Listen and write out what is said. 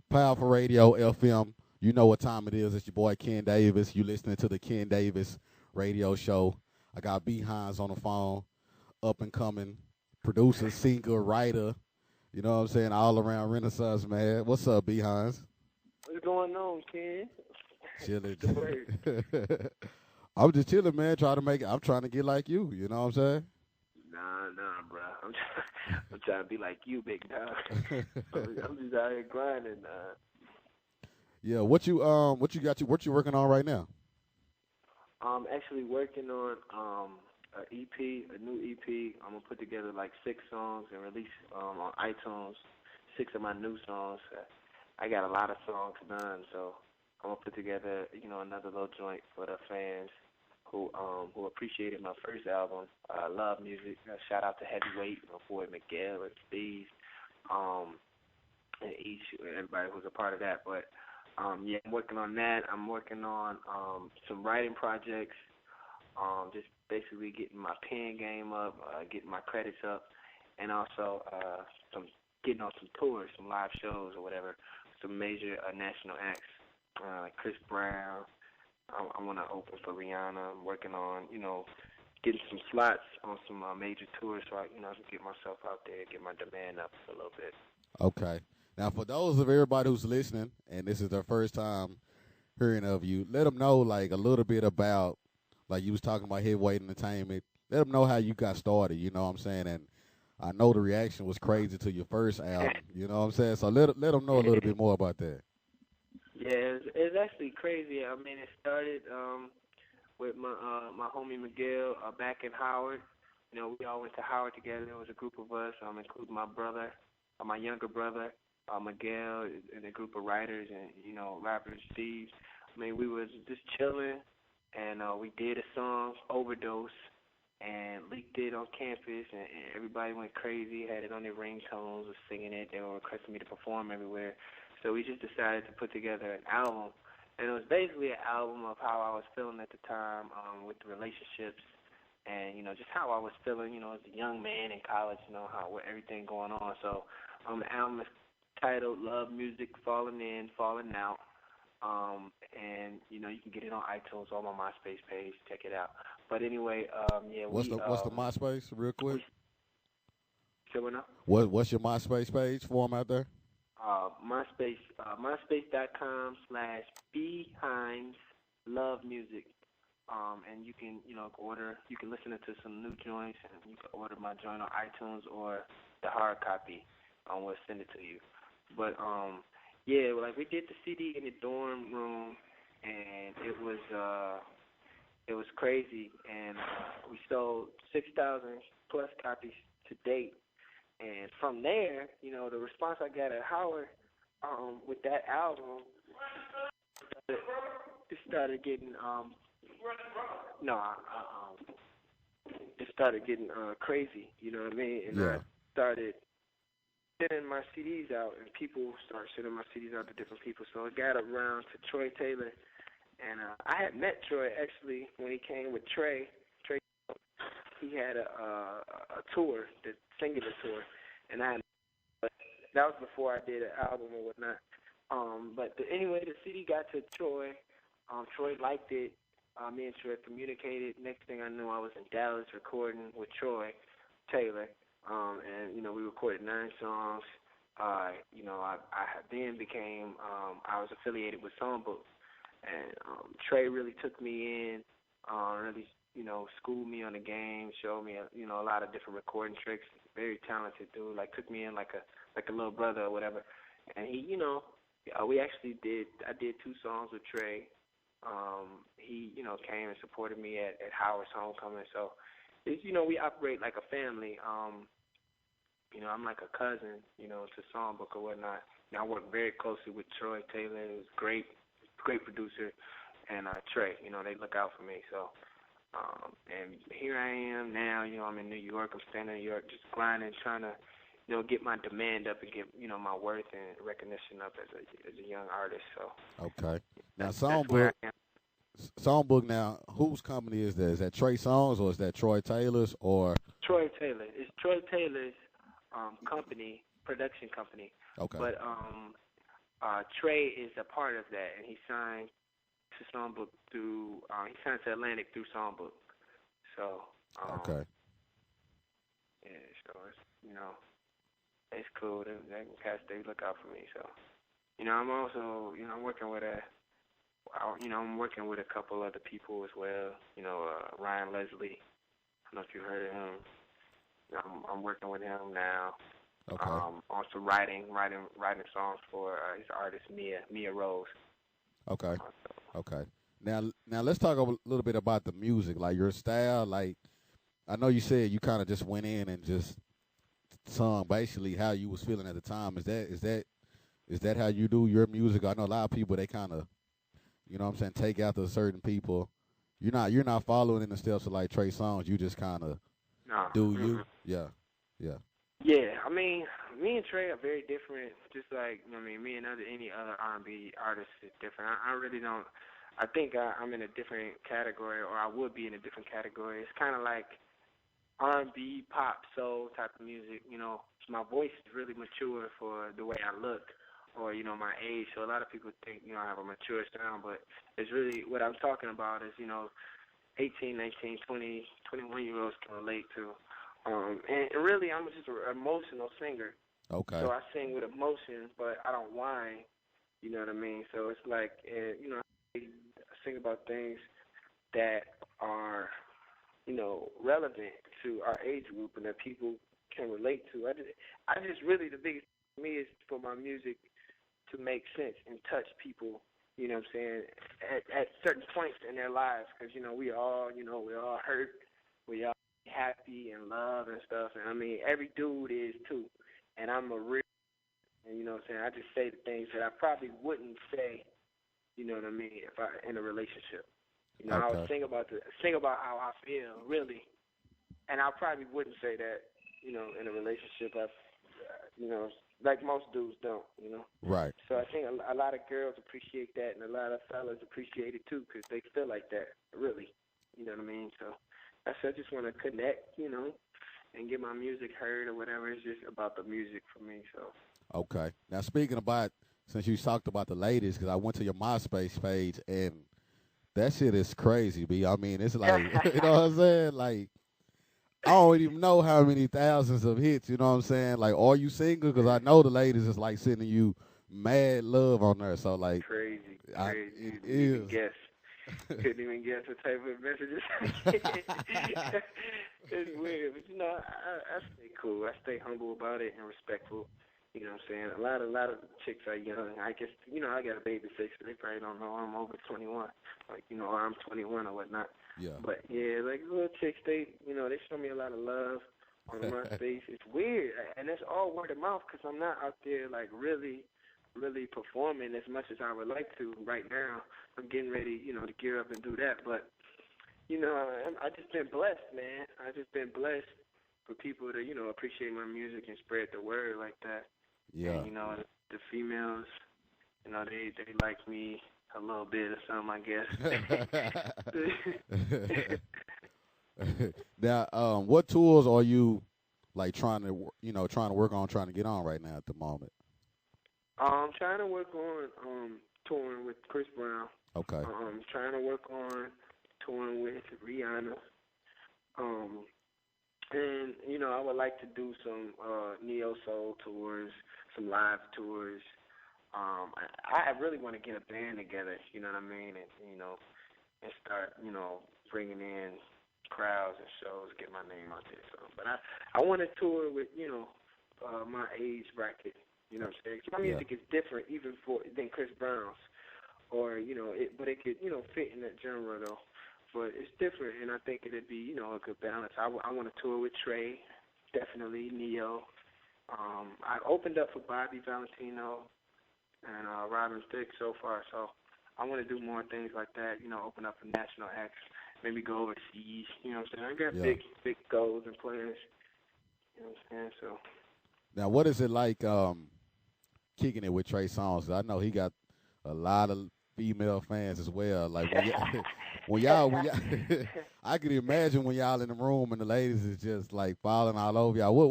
Powerful Radio FM. You know what time it is. It's your boy Ken Davis. You listening to the Ken Davis Radio Show. I got B Hines on the phone, up and coming producer, singer, writer. You know what I'm saying? All around Renaissance man. What's up, B Hines? What's going on, Ken? Chilling. The word. I'm just chilling, man. Trying to make it. I'm trying to get like you. You know what I'm saying? Nah, bro. I'm trying to be like you, big dog. I'm just out here grinding. Yeah. What you working on right now? I'm actually working on a EP, a new EP. I'm gonna put together like 6 songs and release on iTunes 6 of my new songs. I got a lot of songs done, so I'm gonna put together another little joint for the fans who appreciated my first album, Love Music. Shout out to Heavyweight, my boy Miguel and Steve, and everybody who's a part of that. But yeah, I'm working on that. I'm working on some writing projects, just basically getting my pen game up, getting my credits up, and also some getting on some tours, some live shows or whatever, some major national acts like Chris Brown. I want to open for Rihanna. I'm working on, getting some slots on some major tours so I can get myself out there, get my demand up a little bit. Okay. Now, for those of everybody who's listening, and this is their first time hearing of you, let them know like a little bit about, like you was talking about heavyweight entertainment. Let them know how you got started. You know what I'm saying? And I know the reaction was crazy to your first album. You know what I'm saying? So let them know a little bit more about that. Yeah, it's actually crazy. I mean, it started with my homie Miguel back in Howard. We all went to Howard together. There was a group of us, including my brother, my younger brother, Miguel, and a group of writers and rappers, Steve. I mean, we was just chilling, and we did a song, Overdose, and leaked it on campus, and everybody went crazy, had it on their ringtones, was singing it. They were requesting me to perform everywhere. So we just decided to put together an album, and it was basically an album of how I was feeling at the time with the relationships, and just how I was feeling, as a young man in college, how with everything going on. So the album is titled Love Music, Falling In, Falling Out, and you can get it on iTunes or on my MySpace page. Check it out. But anyway, yeah, What's the MySpace, real quick? Showing up. What's your MySpace page for 'em out there? MySpace, MySpace.com/B Hines Love Music. And you can, order, you can listen to some new joints, and you can order my joint on iTunes or the hard copy. We'll send it to you. But, yeah, like we did the CD in the dorm room, and it was crazy, and we sold 6,000 plus copies to date. And from there, the response I got at Howard with that album, it started getting it started getting crazy. You know what I mean? And Yeah. I started sending my CDs out, and people started sending my CDs out to different people. So it got around to Troy Taylor, and I had met Troy actually when he came with Trey. He had a tour, the singular tour, and that was before I did an album or whatnot. But anyway, the CD got to Troy. Troy liked it. Me and Troy communicated. Next thing I knew, I was in Dallas recording with Troy Taylor, and we recorded 9 songs. I then became I was affiliated with Songbook, and Trey really took me in, really schooled me on the game, showed me a lot of different recording tricks. Very talented dude. Like took me in like a little brother or whatever. And he, we actually did. I did 2 songs with Trey. He, came and supported me at Howard's homecoming. So, it's, we operate like a family. I'm like a cousin, to Songbook or whatnot. I work very closely with Troy Taylor. Who's great producer, and Trey. They look out for me. So. And here I am now, I'm in New York. I'm standing in New York just grinding, trying to, get my demand up and get, my worth and recognition up as a young artist. So Okay. Now, that's where I am. Songbook. Now, whose company is that? Is that Trey Songz or is that Troy Taylor's or? Troy Taylor. It's Troy Taylor's company, production company. Okay. But Trey is a part of that, and he signed to Songbook through. He signed to Atlantic through Songbook. So, Okay. yeah. So it's it's cool. They cats they look out for me. So, I'm also I'm working with I'm working with a couple other people as well. Ryan Leslie. I don't know if you heard of him. I'm working with him now. Okay. Also writing songs for his artist Mia Rose. Okay. So, Okay. Now let's talk a little bit about the music, like your style. Like I know you said you kind of just went in and just sung basically how you was feeling at the time. Is that how you do your music? I know a lot of people they kind of what I'm saying take after certain people. You're not following in the steps of like Trey Songz. You just kind of no. do Mm-mm. you. Yeah. Yeah. Yeah, I mean, me and Trey are very different. Just like me and any other R&B artist is different. I really don't. I think I'm in a different category, or I would be in a different category. It's kind of like R&B, pop, soul type of music. My voice is really mature for the way I look, or my age. So a lot of people think I have a mature sound, but it's really what I'm talking about is 18, 19, 20, 21-year-olds can relate to. And really, I'm just an emotional singer. Okay. So I sing with emotion, but I don't whine. You know what I mean? So it's like, I sing about things that are, relevant to our age group and that people can relate to. I just really, the biggest thing for me is for my music to make sense and touch people. You know what I'm saying? At certain points in their lives, because we all hurt, we all happy and love and stuff. And I mean, every dude is too. And I'm a real, and you know what I'm saying? I just say the things that I probably wouldn't say, you know what I mean, if I in a relationship. I would Okay. sing about how I feel, really. And I probably wouldn't say that, in a relationship. Like most dudes don't. Right. So I think a lot of girls appreciate that, and a lot of fellas appreciate it too, because they feel like that, really. You know what I mean? So I just want to connect, and get my music heard or whatever. It's just about the music for me. So. Okay. Now speaking about since you talked about the ladies, because I went to your MySpace page and that shit is crazy, B. I mean, it's like you know what I'm saying? Like I don't even know how many thousands of hits. You know what I'm saying? Like, are you single? Because I know the ladies is like sending you mad love on there. So like, Crazy. it You didn't even is. guess. Couldn't even guess the type of messages. It's weird, but I stay cool. I stay humble about it and respectful. You know what I'm saying? A lot of chicks are young. I guess I got a baby face, so they probably don't know I'm over 21. Like or I'm 21 or whatnot. Yeah. But yeah, like little chicks, they they show me a lot of love on my face. It's weird, and it's all word of mouth because I'm not out there like really performing as much as I would like to right now. I'm getting ready, to gear up and do that. But I just been blessed, man. I just been blessed for people to appreciate my music and spread the word like that. Yeah. And the females, they like me a little bit or something, I guess. Now, what tools are you like trying to work on, trying to get on right now at the moment? I'm trying to work on touring with Chris Brown. Okay. Trying to work on touring with Rihanna. And I would like to do some neo soul tours, some live tours. I really want to get a band together. You know what I mean? And start bringing in crowds and shows, get my name out there. So, but I want to tour with my age bracket. You know what I'm saying? 'Cause my Yeah. music is different even than Chris Brown's, or but it could fit in that genre though. But it's different, and I think it'd be a good balance. I want to tour with Trey, definitely Neo. I opened up for Bobby Valentino and Robin Thicke so far, so I want to do more things like that. Open up for national acts, maybe go overseas. You know what I'm saying? I got Yeah. big goals and plans. You know what I'm saying? So. Now, what is it like kicking it with Trey Songz? I know he got a lot of female fans as well. Like when y'all I could imagine when y'all in the room and the ladies is just like falling all over y'all.